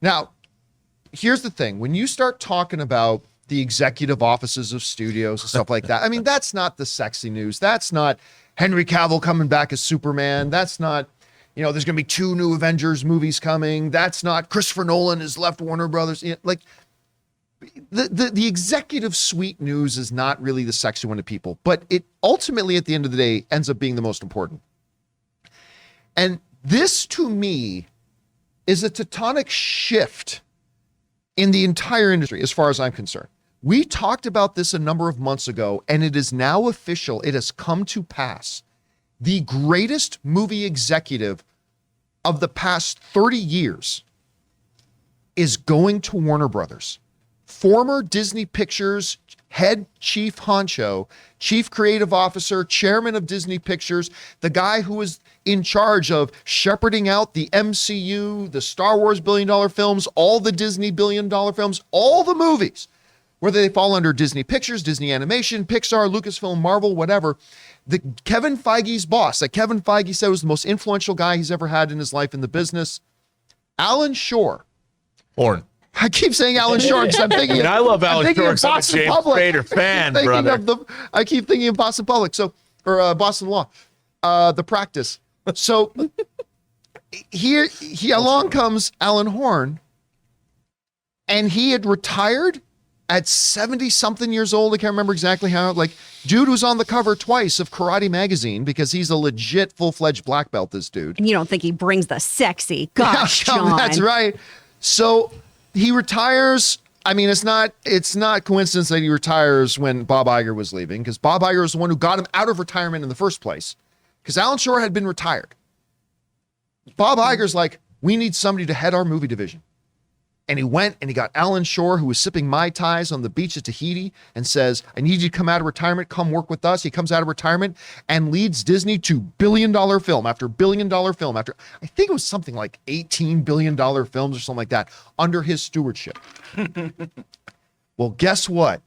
Now, here's the thing. When you start talking about the executive offices of studios and stuff like that, I mean, that's not the sexy news. That's not Henry Cavill coming back as Superman. That's not, there's going to be 2 new Avengers movies coming. That's not Christopher Nolan has left Warner Brothers. Like, the executive suite news is not really the sexy one to people, but it ultimately, at the end of the day, ends up being the most important. And this, to me, is a tectonic shift in the entire industry, as far as I'm concerned. We talked about this a number of months ago, and it is now official. It has come to pass. The greatest movie executive of the past 30 years is going to Warner Brothers. Former Disney Pictures head chief honcho, chief creative officer, chairman of Disney Pictures, the guy who was in charge of shepherding out the MCU, the Star Wars billion-dollar films, all the Disney billion-dollar films, all the movies, whether they fall under Disney Pictures, Disney Animation, Pixar, Lucasfilm, Marvel, whatever. Kevin Feige's boss, that Kevin Feige said was the most influential guy he's ever had in his life in the business, Alan Shore. Horn. I keep saying Alan Shore because I'm thinking. I love Alan Shore because I'm a James Spader fan, brother. I keep thinking of Boston Public, or Boston Law, The Practice. So he along comes Alan Horn, and he had retired at 70-something years old. I can't remember exactly how. Like, dude was on the cover twice of Karate Magazine because he's a legit full-fledged black belt. This dude. And you don't think he brings the sexy? Gosh, John. That's right. So he retires. I mean, it's not coincidence that he retires when Bob Iger was leaving, because Bob Iger was the one who got him out of retirement in the first place, because Alan Shore had been retired. Bob Iger's like, we need somebody to head our movie division. And he went and he got Alan Shore, who was sipping Mai Tais on the beach of Tahiti, and says, I need you to come out of retirement, come work with us. He comes out of retirement and leads Disney to billion-dollar film after billion-dollar film after, I think it was something like $18 billion films or something like that under his stewardship. Well, guess what?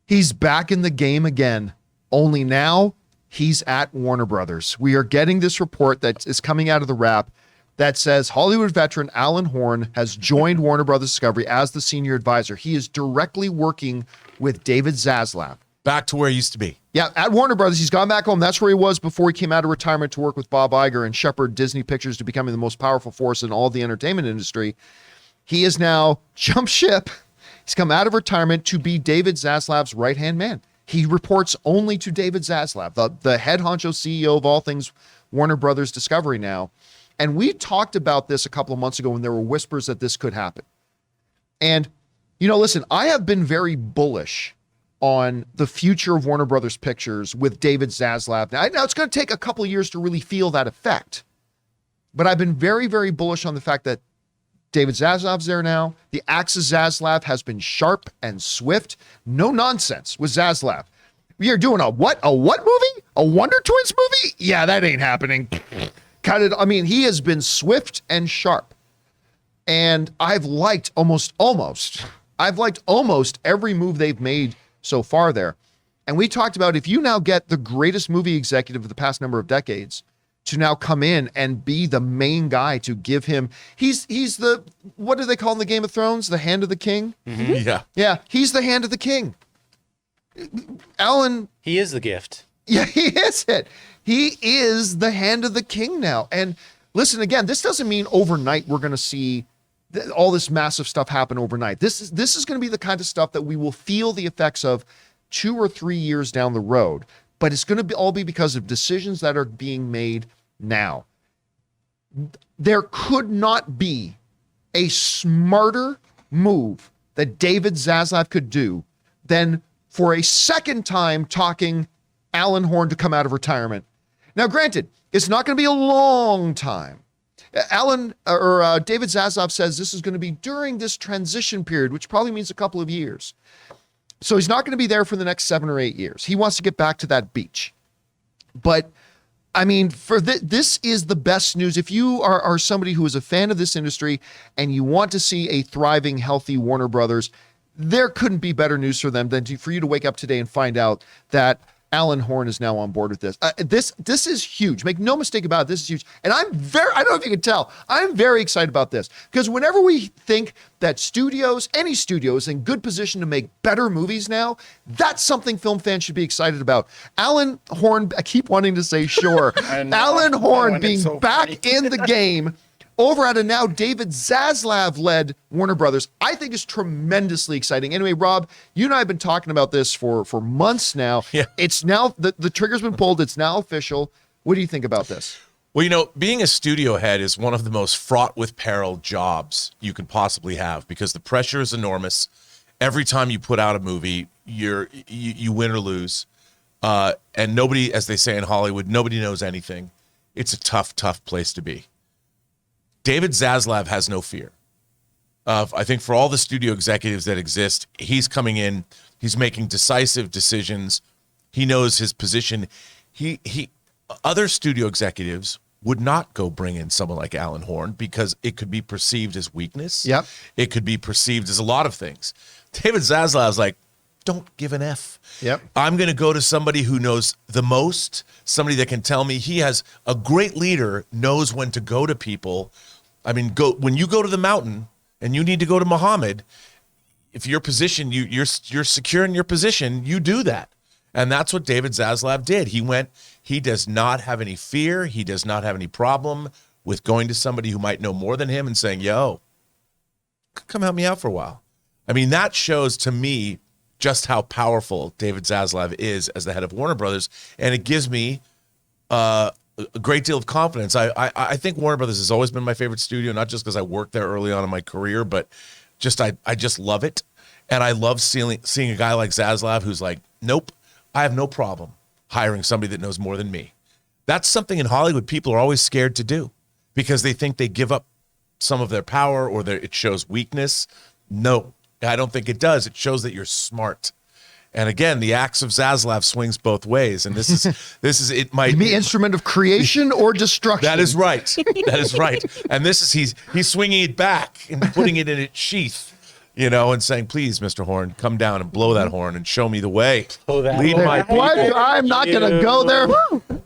He's back in the game again, only now he's at Warner Brothers. We are getting this report that is coming out of the Wrap that says Hollywood veteran Alan Horn has joined Warner Brothers Discovery as the senior advisor. He is directly working with David Zaslav. Back to where he used to be. Yeah, at Warner Brothers. He's gone back home. That's where he was before he came out of retirement to work with Bob Iger and shepherd Disney Pictures to becoming the most powerful force in all of the entertainment industry. He is now jumped ship. He's come out of retirement to be David Zaslav's right-hand man. He reports only to David Zaslav, the head honcho CEO of all things Warner Brothers Discovery now. And we talked about this a couple of months ago when there were whispers that this could happen. And, listen, I have been very bullish on the future of Warner Brothers Pictures with David Zaslav. Now it's going to take a couple of years to really feel that effect. But I've been very, very bullish on the fact that David Zaslav's there now. The axe of Zaslav has been sharp and swift. No nonsense with Zaslav. We are doing a what? A what movie? A Wonder Twins movie? Yeah, that ain't happening. He has been swift and sharp. And I've liked almost every move they've made so far there. And we talked about, if you now get the greatest movie executive of the past number of decades to now come in and be the main guy to give him, he's the, what do they call in the Game of Thrones? The hand of the king? Mm-hmm. Yeah. Yeah, he's the hand of the king. Alan. He is the gift. Yeah, he is it. He is the hand of the king now. And listen, again, this doesn't mean overnight we're going to see all this massive stuff happen overnight. This is going to be the kind of stuff that we will feel the effects of 2 or 3 years down the road. But it's going to all be because of decisions that are being made now. There could not be a smarter move that David Zaslav could do than for a second time talking Alan Horn to come out of retirement. Now, granted, it's not going to be a long time. David Zaslav says this is going to be during this transition period, which probably means a couple of years. So he's not going to be there for the next 7 or 8 years. He wants to get back to that beach. But this is the best news. If you are somebody who is a fan of this industry and you want to see a thriving, healthy Warner Brothers, there couldn't be better news for them than for you to wake up today and find out that Alan Horn is now on board with this. This is huge. Make no mistake about it. This is huge. And I don't know if you can tell, I'm very excited about this because whenever we think that any studio is in good position to make better movies now, that's something film fans should be excited about. Alan Horn, I keep wanting to say sure. Alan Horn being back in the game over at a now David Zaslav-led Warner Brothers, I think is tremendously exciting. Anyway, Rob, you and I have been talking about this for months now. Yeah. It's now, the trigger's been pulled. It's now official. What do you think about this? Well, being a studio head is one of the most fraught with peril jobs you can possibly have because the pressure is enormous. Every time you put out a movie, you win or lose. And nobody, as they say in Hollywood, nobody knows anything. It's a tough, tough place to be. David Zaslav has no fear. I think for all the studio executives that exist, he's coming in, he's making decisive decisions. He knows his position. Other studio executives would not go bring in someone like Alan Horn because it could be perceived as weakness. Yep. It could be perceived as a lot of things. David Zaslav's like, don't give an F. Yep. I'm going to go to somebody who knows the most, somebody that can tell me. He has a great leader, knows when to go to people. I mean, when you go to the mountain and you need to go to Muhammad, if your position, you're secure in your position, you do that. And that's what David Zaslav did. He does not have any fear. He does not have any problem with going to somebody who might know more than him and saying, yo, come help me out for a while. I mean, that shows to me just how powerful David Zaslav is as the head of Warner Brothers. And it gives me a great deal of confidence. I think Warner Brothers has always been my favorite studio, not just because I worked there early on in my career, but I just love it. And I love seeing a guy like Zaslav who's like, nope, I have no problem hiring somebody that knows more than me. That's something in Hollywood people are always scared to do because they think they give up some of their power or it shows weakness. No, I don't think it does. It shows that you're smart. And again, the axe of Zaslav swings both ways. And this is it might be instrument of creation or destruction. That is right. That is right. And he's swinging it back and putting it in its sheath. And saying, please, Mr. Horn, come down and blow that horn and show me the way. Lead my people. I'm not going to go there.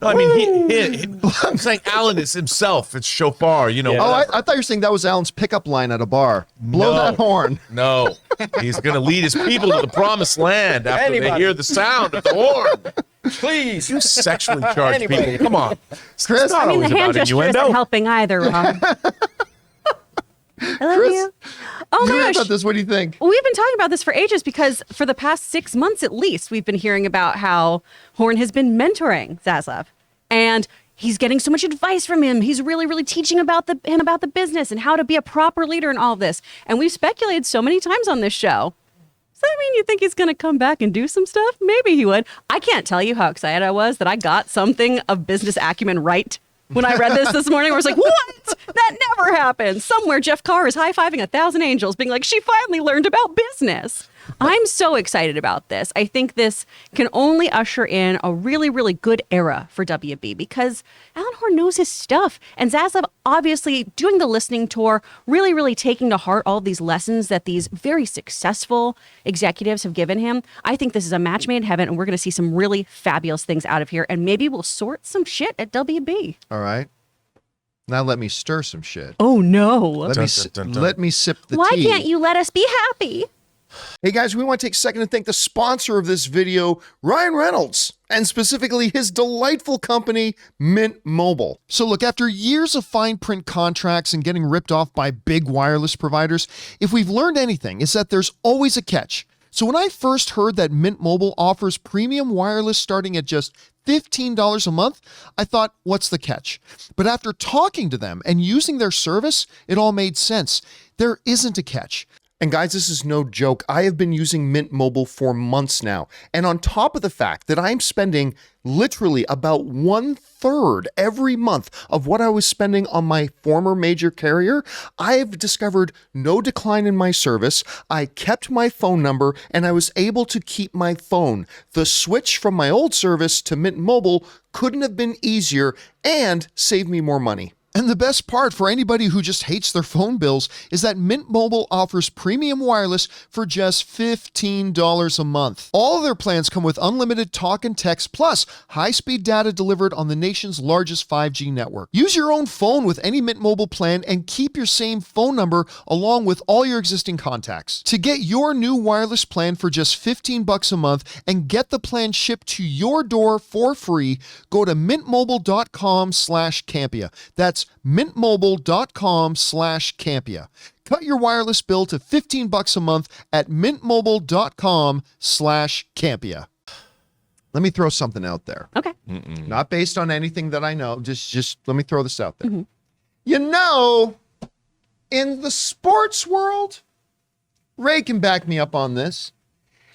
I mean, I'm saying Alan is himself. It's shofar, Yeah. Oh, I thought you were saying that was Alan's pickup line at a bar. Blow that horn. No. He's going to lead his people to the promised land after they hear the sound of the horn. Please. You sexually charged people. Come on. Chris, the hand gesture isn't helping either, Rob. I love you. Oh my gosh. About this, what do you think? We've been talking about this for ages because for the past 6 months at least, we've been hearing about how Horn has been mentoring Zaslav. And he's getting so much advice from him. He's really, really teaching him about the business and how to be a proper leader and all of this. And we've speculated so many times on this show. Does that mean you think he's going to come back and do some stuff? Maybe he would. I can't tell you how excited I was that I got something of business acumen right when I read this morning. I was like, what? That never happened. Somewhere Jeff Carr is high-fiving 1,000 angels being like, she finally learned about business. I'm so excited about this. I think this can only usher in a really, really good era for WB because Alan Horn knows his stuff. And Zaslav obviously doing the listening tour, really, really taking to heart all these lessons that these very successful executives have given him. I think this is a match made in heaven, and we're going to see some really fabulous things out of here. And maybe we'll sort some shit at WB. All right. Now let me stir some shit. Oh, no. Let me sip the tea. Why can't you let us be happy? Hey guys, we want to take a second to thank the sponsor of this video, Ryan Reynolds, and specifically his delightful company, Mint Mobile. So look, after years of fine print contracts and getting ripped off by big wireless providers, if we've learned anything, it's that there's always a catch. So when I first heard that Mint Mobile offers premium wireless starting at just $15 a month, I thought, what's the catch? But after talking to them and using their service, it all made sense. There isn't a catch. And guys, this is no joke. I have been using Mint Mobile for months now. And on top of the fact that I'm spending literally about 1/3 every month of what I was spending on my former major carrier, I've discovered no decline in my service. I kept my phone number and I was able to keep my phone. The switch from my old service to Mint Mobile couldn't have been easier and saved me more money. And the best part for anybody who just hates their phone bills is that Mint Mobile offers premium wireless for just $15 a month. All of their plans come with unlimited talk and text plus high-speed data delivered on the nation's largest 5G network. Use your own phone with any Mint Mobile plan and keep your same phone number along with all your existing contacts. To get your new wireless plan for just $15 a month and get the plan shipped to your door for free, go to mintmobile.com/Campea. That's mintmobile.com/Campea. Cut your wireless bill to $15 a month at mintmobile.com/Campea. Let me throw something out there. Okay. Not based on anything that I know. Just let me throw this out there. You know, in the sports world, Ray can back me up on this.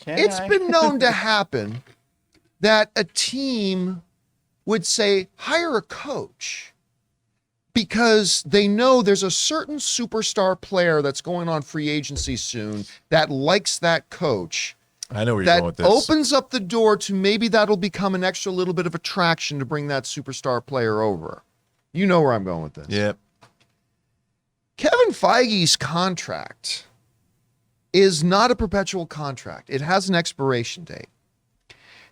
It's been known to happen that a team would say, hire a coach because they know there's a certain superstar player that's going on free agency soon that likes that coach. I know where you're That going with this. opens up the door to maybe that'll become an extra little bit of attraction to bring that superstar player over. You know where I'm going with this. Yep. Kevin Feige's contract is not a perpetual contract. It has an expiration date.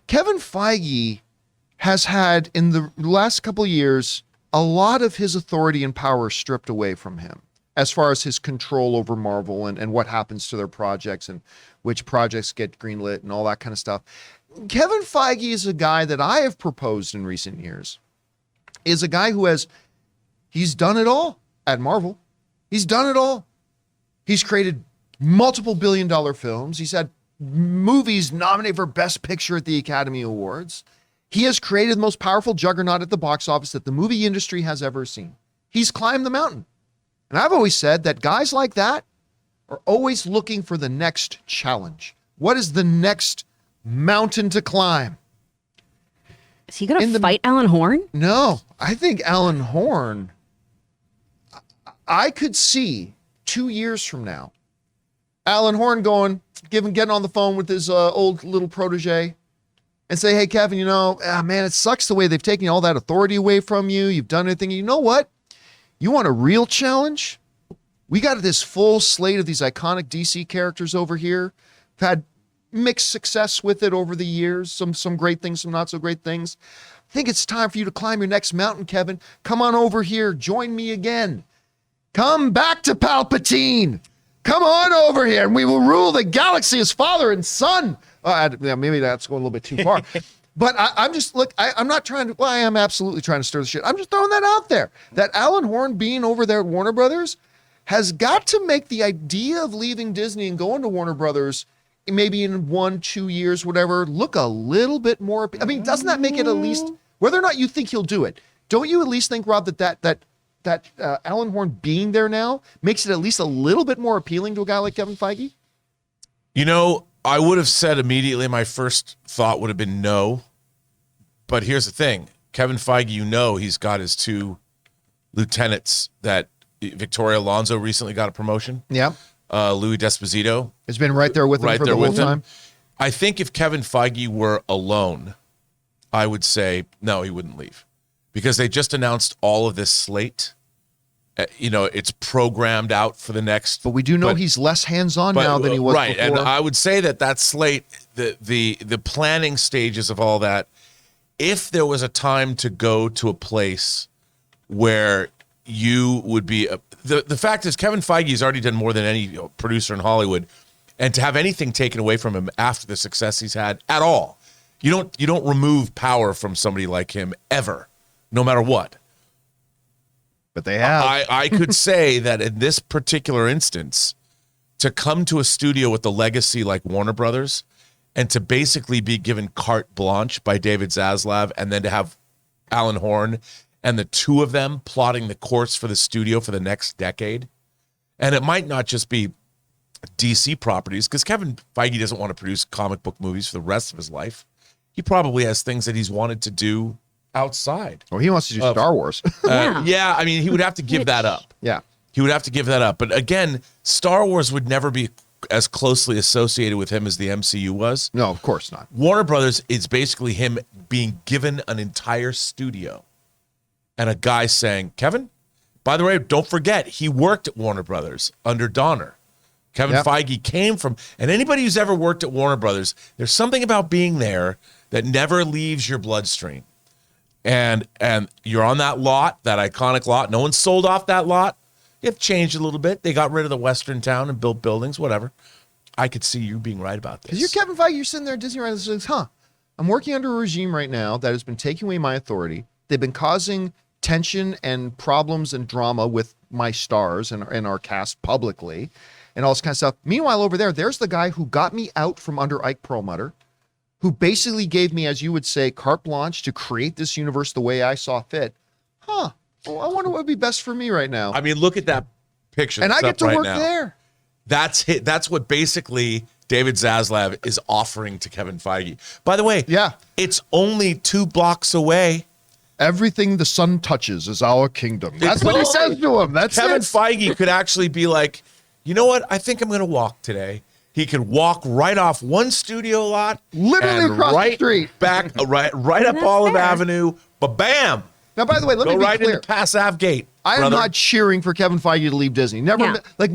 Kevin Feige has had, in the last couple of years, a lot of his authority and power stripped away from him as far as his control over Marvel and what happens to their projects and which projects get greenlit and all that kind of stuff. Kevin Feige is a guy that I have proposed in recent years, is a guy who he's done it all at Marvel. He's done it all. He's created multiple billion-dollar films. He's had movies nominated for Best Picture at the Academy Awards. He has created the most powerful juggernaut at the box office that the movie industry has ever seen. He's climbed the mountain. And I've always said that guys like that are always looking for the next challenge. What is the next mountain to climb? Is he going to fight Alan Horn? No, I think Alan Horn, I could see 2 years from now, Alan Horn getting on the phone with his old little protege and say, hey, Kevin, man, it sucks the way they've taken all that authority away from you. You've done everything. You know what? You want a real challenge? We got this full slate of these iconic DC characters over here. We've had mixed success with it over the years. Some great things, some not so great things. I think it's time for you to climb your next mountain, Kevin. Come on over here. Join me again. Come back to Palpatine. Come on over here, and we will rule the galaxy as father and son. Maybe that's going a little bit too far. But I'm not trying to, I am absolutely trying to stir the shit. I'm just throwing that out there. That Alan Horn being over there at Warner Brothers has got to make the idea of leaving Disney and going to Warner Brothers, maybe in 1-2 years, whatever, look a little bit more. I mean, doesn't that make it at least, whether or not you think he'll do it, don't you at least think, Rob, that Alan Horn being there now makes it at least a little bit more appealing to a guy like Kevin Feige? I would have said immediately, my first thought would have been no. But here's the thing. Kevin Feige, he's got his 2 lieutenants that Victoria Alonso recently got a promotion. Yeah. Louis D'Esposito has been right there with him for the whole time. I think if Kevin Feige were alone, I would say, no, he wouldn't leave. Because they just announced all of this slate. It's programmed out for the next. But we do know he's less hands-on now than he was before. And I would say that slate, the planning stages of all that, if there was a time to go to a place where you would be, the fact is Kevin Feige has already done more than any producer in Hollywood, and to have anything taken away from him after the success he's had at all, you don't remove power from somebody like him ever, no matter what. But they have. I could say that in this particular instance, to come to a studio with a legacy like Warner Brothers and to basically be given carte blanche by David Zaslav, and then to have Alan Horn and the 2 of them plotting the course for the studio for the next decade. And it might not just be DC properties, because Kevin Feige doesn't want to produce comic book movies for the rest of his life. He probably has things that he's wanted to do outside. Well, he wants to do Star Wars. Yeah, I mean, he would have to give that up. Yeah. He would have to give that up. But again, Star Wars would never be as closely associated with him as the MCU was. No, of course not. Warner Brothers is basically him being given an entire studio and a guy saying, Kevin, By the way, don't forget, he worked at Warner Brothers under Donner. Kevin Feige came from, and anybody who's ever worked at Warner Brothers, there's something about being there that never leaves your bloodstream. And you're on that lot, that iconic lot. No one sold off that lot. You have changed a little bit. They got rid of the Western town and built buildings, whatever. I could see you being right about this. Because you're Kevin Feige, you're sitting there at Disney, right? Says, I'm working under a regime right now that has been taking away my authority. They've been causing tension and problems and drama with my stars and our cast publicly and all this kind of stuff. Meanwhile, over there's the guy who got me out from under Ike Perlmutter, who basically gave me, as you would say, carte blanche to create this universe the way I saw fit. Well, I wonder what would be best for me right now. I mean, look at that picture. And I get to right work now. there. That's what basically David Zaslav is offering to Kevin Feige. By the way, it's only 2 blocks away. Everything the sun touches is our kingdom. That's what he says to him. That's Kevin it. Feige could actually be like, you know what? I think I'm going to walk today. He could walk right off one studio lot, literally and across the street, back right up Olive Avenue. But bam! Now, by the way, let me be right clear. into Pass Ave Gate. I am brother. not cheering for Kevin Feige to leave Disney. Never. Yeah. Like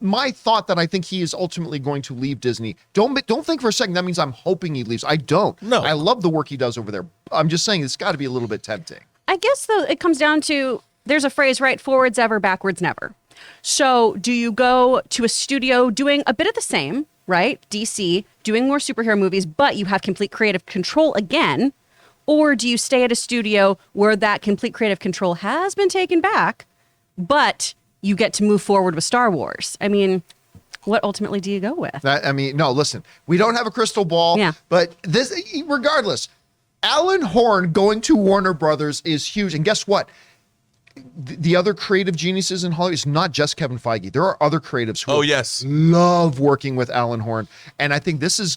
my thought that I think he is ultimately going to leave Disney. Don't think for a second that means I'm hoping he leaves. I don't. No. I love the work he does over there. I'm just saying it's got to be a little bit tempting. I guess, though, it comes down to there's a phrase, right? Forwards ever, backwards never. So do you go to a studio doing a bit of the same, right? DC, doing more superhero movies, but you have complete creative control again? Or do you stay at a studio where that complete creative control has been taken back, but you get to move forward with Star Wars? I mean, what ultimately do you go with? No, listen, we don't have a crystal ball, but this, regardless, Alan Horn going to Warner Brothers is huge. And guess what? The other creative geniuses in Hollywood is not just Kevin Feige. There are other creatives who love working with Alan Horn. And I think this is,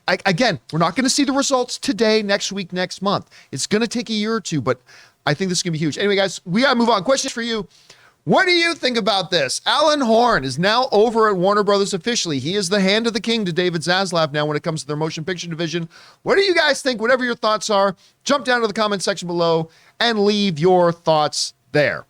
again, we're not going to see the results today, next week, next month. It's going to take a year or two, but I think this is going to be huge. Anyway, guys, we got to move on. Questions for you. What do you think about this? Alan Horn is now over at Warner Brothers officially. He is the hand of the king to David Zaslav now when it comes to their motion picture division. What do you guys think? Whatever your thoughts are, jump down to the comment section below and leave your thoughts there.